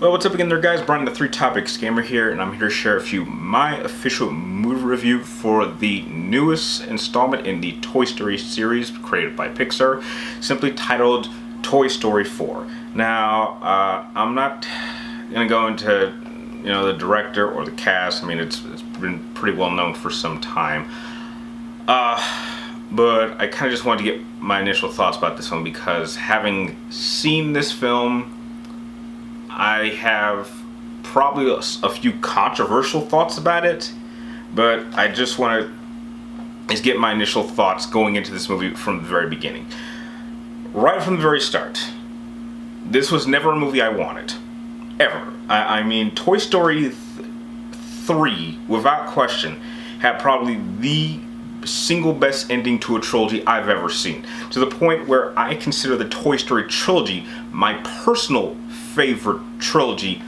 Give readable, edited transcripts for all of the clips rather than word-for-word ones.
Well, what's up again there, guys? Brian the Three Topics Gamer here, and I'm here to share with you my official movie review for the newest installment in the Toy Story series created by Pixar, simply titled Toy Story 4. Now, I'm not going to go into, the director or the cast. I mean, it's been pretty well known for some time. But I kind of just wanted to get my initial thoughts about this film because having seen this film, I have probably a few controversial thoughts about it, but I just want to get my initial thoughts going into this movie from the very beginning. Right from the very start, this was never a movie I wanted. Ever. I mean, Toy Story 3, without question, had probably the single best ending to a trilogy I've ever seen. To the point where I consider the Toy Story trilogy my personal favorite trilogy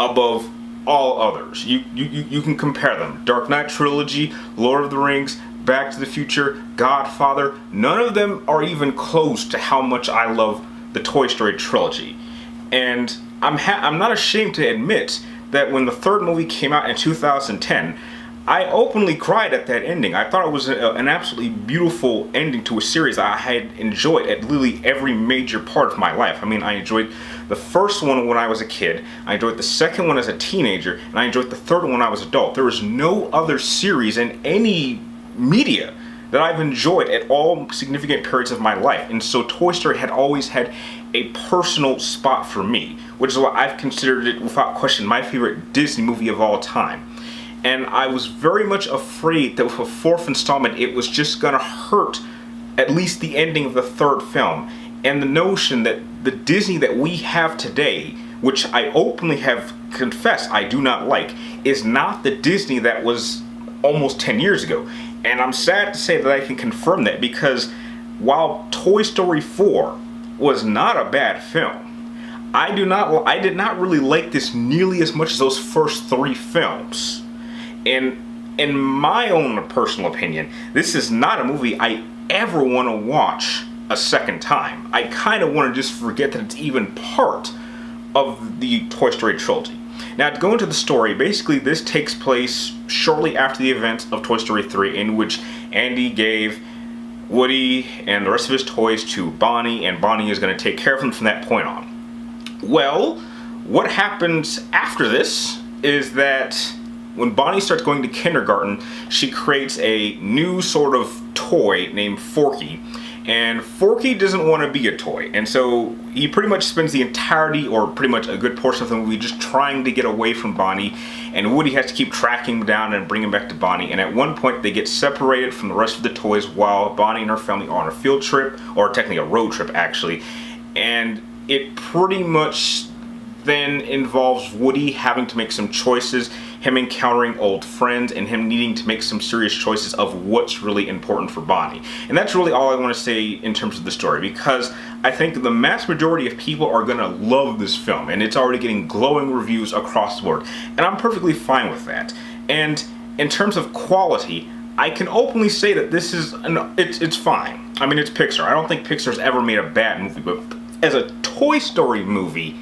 above all others. You can compare them. Dark Knight trilogy, Lord of the Rings, Back to the Future, Godfather. None of them are even close to how much I love the Toy Story trilogy. And I'm not ashamed to admit that when the third movie came out in 2010, I openly cried at that ending. I thought it was an absolutely beautiful ending to a series I had enjoyed at literally every major part of my life. I mean, I enjoyed the first one when I was a kid, I enjoyed the second one as a teenager, and I enjoyed the third one when I was an adult. There was no other series in any media that I've enjoyed at all significant periods of my life. And so Toy Story had always had a personal spot for me, which is why I've considered it without question my favorite Disney movie of all time. And I was very much afraid that with a fourth installment, it was just gonna hurt at least the ending of the third film. And the notion that the Disney that we have today, which I openly have confessed I do not like, is not the Disney that was almost 10 years ago. And I'm sad to say that I can confirm that because while Toy Story 4 was not a bad film, I did not really like this nearly as much as those first three films. And in my own personal opinion, this is not a movie I ever want to watch a second time. I kind of want to just forget that it's even part of the Toy Story trilogy. Now, to go into the story, basically this takes place shortly after the events of Toy Story 3, in which Andy gave Woody and the rest of his toys to Bonnie, and Bonnie is going to take care of them from that point on. Well, what happens after this is that when Bonnie starts going to kindergarten, she creates a new sort of toy named Forky. And Forky doesn't want to be a toy. And so he pretty much spends the entirety, or pretty much a good portion of the movie, just trying to get away from Bonnie. And Woody has to keep tracking him down and bring him back to Bonnie. And at one point, they get separated from the rest of the toys while Bonnie and her family are on a field trip, or technically a road trip, actually. And it pretty much then involves Woody having to make some choices, him encountering old friends, and him needing to make some serious choices of what's really important for Bonnie. And that's really all I want to say in terms of the story, because I think the mass majority of people are going to love this film, and it's already getting glowing reviews across the board, and I'm perfectly fine with that. And in terms of quality, I can openly say that this is it's fine. I mean, it's Pixar. I don't think Pixar's ever made a bad movie, but as a Toy Story movie,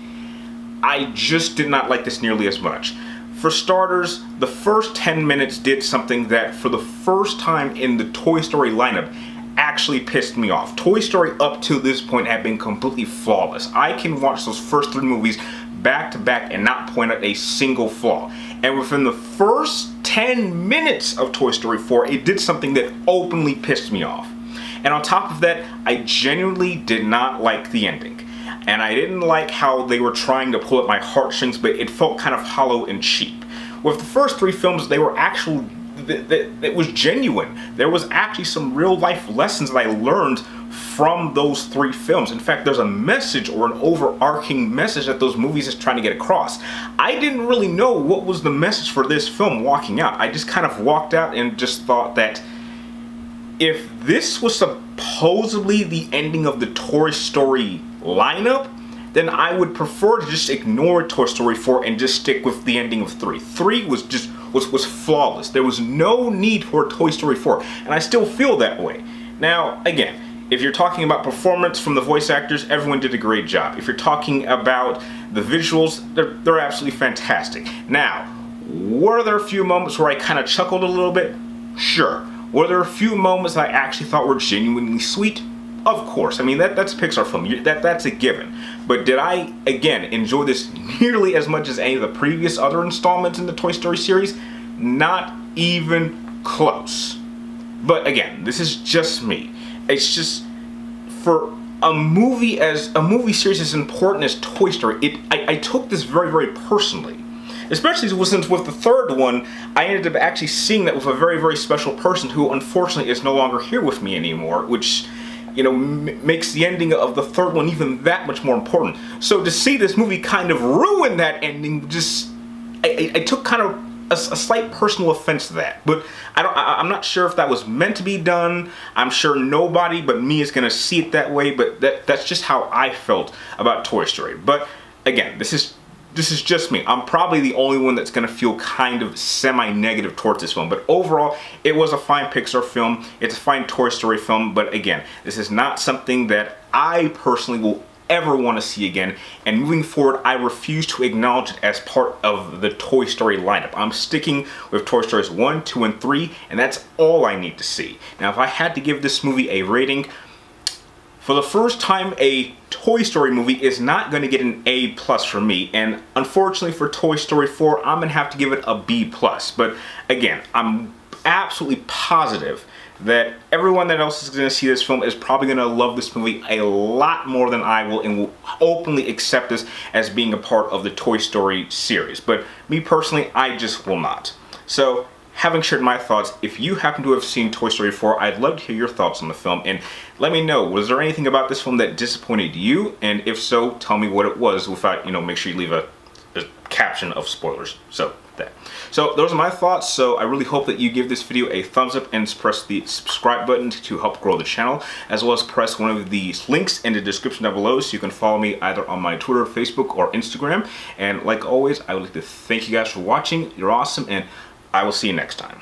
I just did not like this nearly as much. For starters, the first 10 minutes did something that, for the first time in the Toy Story lineup, actually pissed me off. Toy Story up to this point had been completely flawless. I can watch those first three movies back to back and not point out a single flaw. And within the first 10 minutes of Toy Story 4, it did something that openly pissed me off. And on top of that, I genuinely did not like the ending. And I didn't like how they were trying to pull at my heartstrings, but it felt kind of hollow and cheap. With the first three films, they were actually, it was genuine. There was actually some real life lessons that I learned from those three films. In fact, there's a message or an overarching message that those movies is trying to get across. I didn't really know what was the message for this film walking out. I just kind of walked out and just thought that if this was supposedly the ending of the Toy Story lineup, then I would prefer to just ignore Toy Story 4 and just stick with the ending of 3. 3 was flawless. There was no need for Toy Story 4, and I still feel that way. Now, again, If you're talking about performance from the voice actors, everyone did a great job. If you're talking about the visuals, they're absolutely fantastic. Now, were there a few moments where I kind of chuckled a little bit? Sure. Were there a few moments I actually thought were genuinely sweet? Of course. I mean, that's a Pixar film. That's a given. But did I, again, enjoy this nearly as much as any of the previous other installments in the Toy Story series? Not even close. But again, this is just me. It's just, for a movie series as important as Toy Story, I took this very, very personally. Especially since with the third one, I ended up actually seeing that with a very, very special person who unfortunately is no longer here with me anymore, which, you know, makes the ending of the third one even that much more important. So to see this movie kind of ruin that ending, just, I took kind of a slight personal offense to that. But I'm not sure if that was meant to be done. I'm sure nobody but me is going to see it that way, but that's just how I felt about Toy Story. But again, this is just me. I'm probably the only one that's going to feel kind of semi-negative towards this film. But overall, it was a fine Pixar film. It's a fine Toy Story film. But again, this is not something that I personally will ever want to see again. And moving forward, I refuse to acknowledge it as part of the Toy Story lineup. I'm sticking with Toy Stories 1, 2, and 3, and that's all I need to see. Now, if I had to give this movie a rating, for the first time, a Toy Story movie is not going to get an A+ from me, and unfortunately for Toy Story 4, I'm going to have to give it a B+. But again, I'm absolutely positive that everyone that else is going to see this film is probably going to love this movie a lot more than I will, and will openly accept this as being a part of the Toy Story series. But me personally, I just will not. So, having shared my thoughts, if you happen to have seen Toy Story 4, I'd love to hear your thoughts on the film, and let me know, was there anything about this film that disappointed you? And if so, tell me what it was without, make sure you leave a caption of spoilers. So those are my thoughts. So I really hope that you give this video a thumbs up and press the subscribe button to help grow the channel, as well as press one of these links in the description down below so you can follow me either on my Twitter, Facebook, or Instagram. And like always, I would like to thank you guys for watching. You're awesome, and I will see you next time.